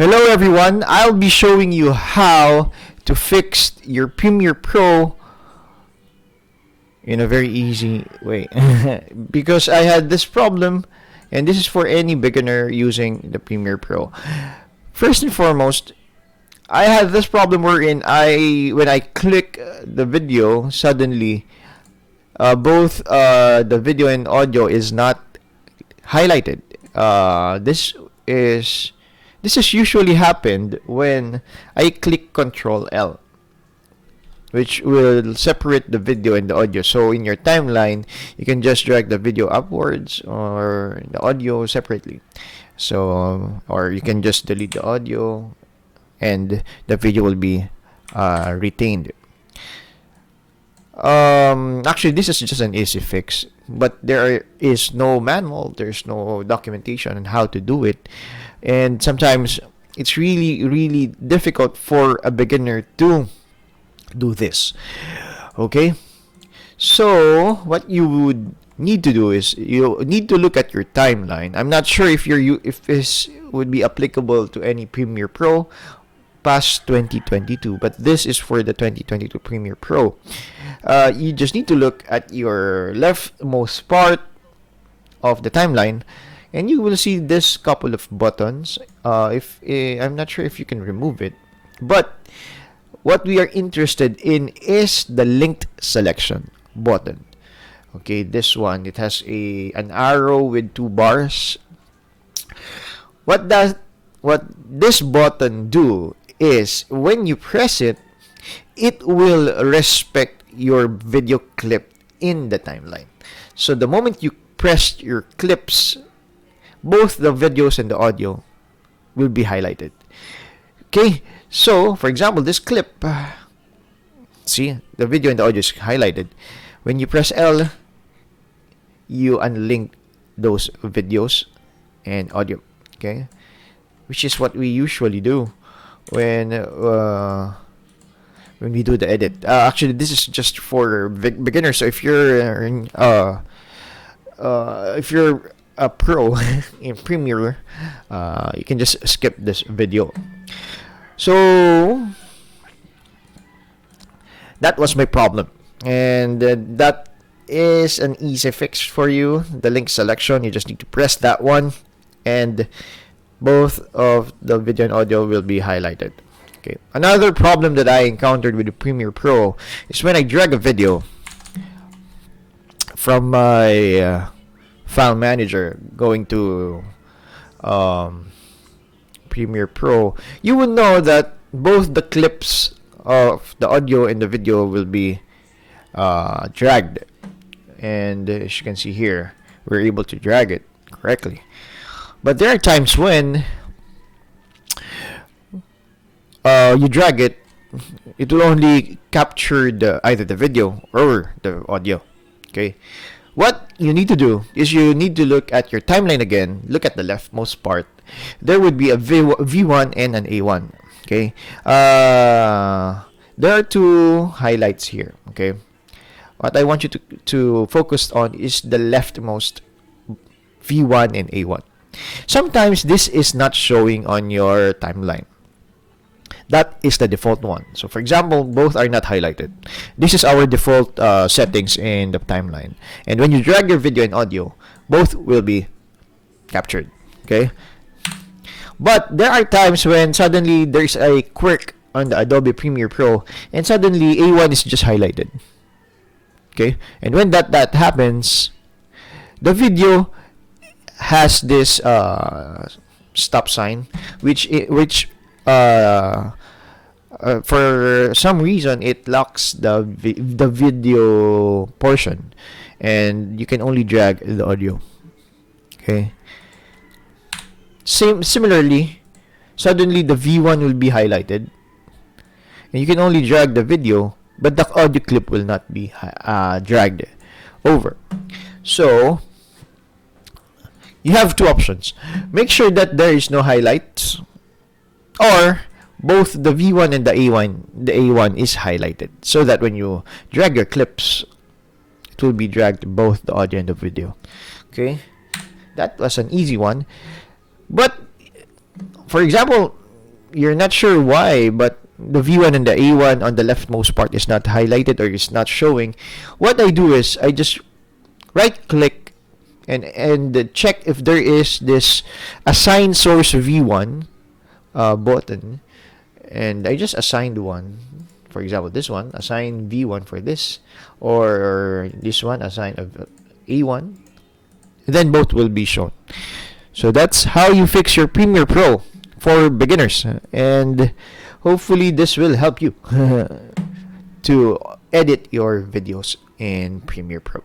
Hello everyone, I'll be showing you how to fix your Premiere Pro in a very easy way. Because I had this problem, and this is for any beginner using the Premiere Pro. First and foremost, I had this problem wherein when I click the video, suddenly both the video and audio is not highlighted. This has usually happened when I click Control L, which will separate the video and the audio. So in your timeline, you can just drag the video upwards or the audio separately. So, or you can just delete the audio and the video will be retained. Actually, this is just an easy fix, but there is no manual, there's no documentation on how to do it, and sometimes it's really difficult for a beginner to do this. Okay, so what you would need to do is you need to look at your timeline. I'm not sure if if this would be applicable to any Premiere Pro past 2022, but this is for the 2022 Premiere Pro. You just need to look at your leftmost part of the timeline, and you will see this couple of buttons. I'm not sure if you can remove it, but what we are interested in is the linked selection button. Okay, this one, it has an arrow with two bars. What this button do is when you press it, it will respect your video clip in the timeline. So the moment you press your clips, both the videos and the audio will be highlighted. Okay, so for example, this clip, see, the video and the audio is highlighted. When you press L, you unlink those videos and audio. Okay, which is what we usually do when we do the edit. Actually, this is just for beginners. So if you're a pro in Premiere, you can just skip this video. So that was my problem, and that is an easy fix for you. The link selection, you just need to press that one, and both of the video and audio will be highlighted. Okay. Another problem that I encountered with the Premiere Pro is when I drag a video from my file manager going to Premiere Pro, you will know that both the clips of the audio and the video will be dragged. And as you can see here, we're able to drag it correctly. But there are times when you drag it, it will only capture either the video or the audio. Okay, what you need to do is you need to look at your timeline again. Look at the leftmost part. There would be a V1 and an A1. Okay, there are two highlights here. Okay, what I want you to focus on is the leftmost V1 and A1. Sometimes this is not showing on your timeline. That is the default one. So for example, both are not highlighted. This is our default settings in the timeline. And when you drag your video and audio, both will be captured. Okay? But there are times when suddenly there's a quirk on the Adobe Premiere Pro, and suddenly A1 is just highlighted. Okay? And when that happens, the video has this stop sign, which for some reason it locks the video portion, and you can only drag the audio. Okay. Similarly, suddenly the V1 will be highlighted, and you can only drag the video, but the audio clip will not be dragged over. So you have two options. Make sure that there is no highlights, or both the V1 and the A1 is highlighted, so that when you drag your clips, it will be dragged both the audio and the video. Okay, that was an easy one. But for example, you're not sure why, but the V1 and the A1 on the leftmost part is not highlighted or is not showing, what I do is I just right click and check if there is this assign source V1 button, and I just assigned one. For example, this one assign V1 for this, or this one assign A1. Then both will be shown. So that's how you fix your Premiere Pro for beginners, and hopefully this will help you to edit your videos in Premiere Pro.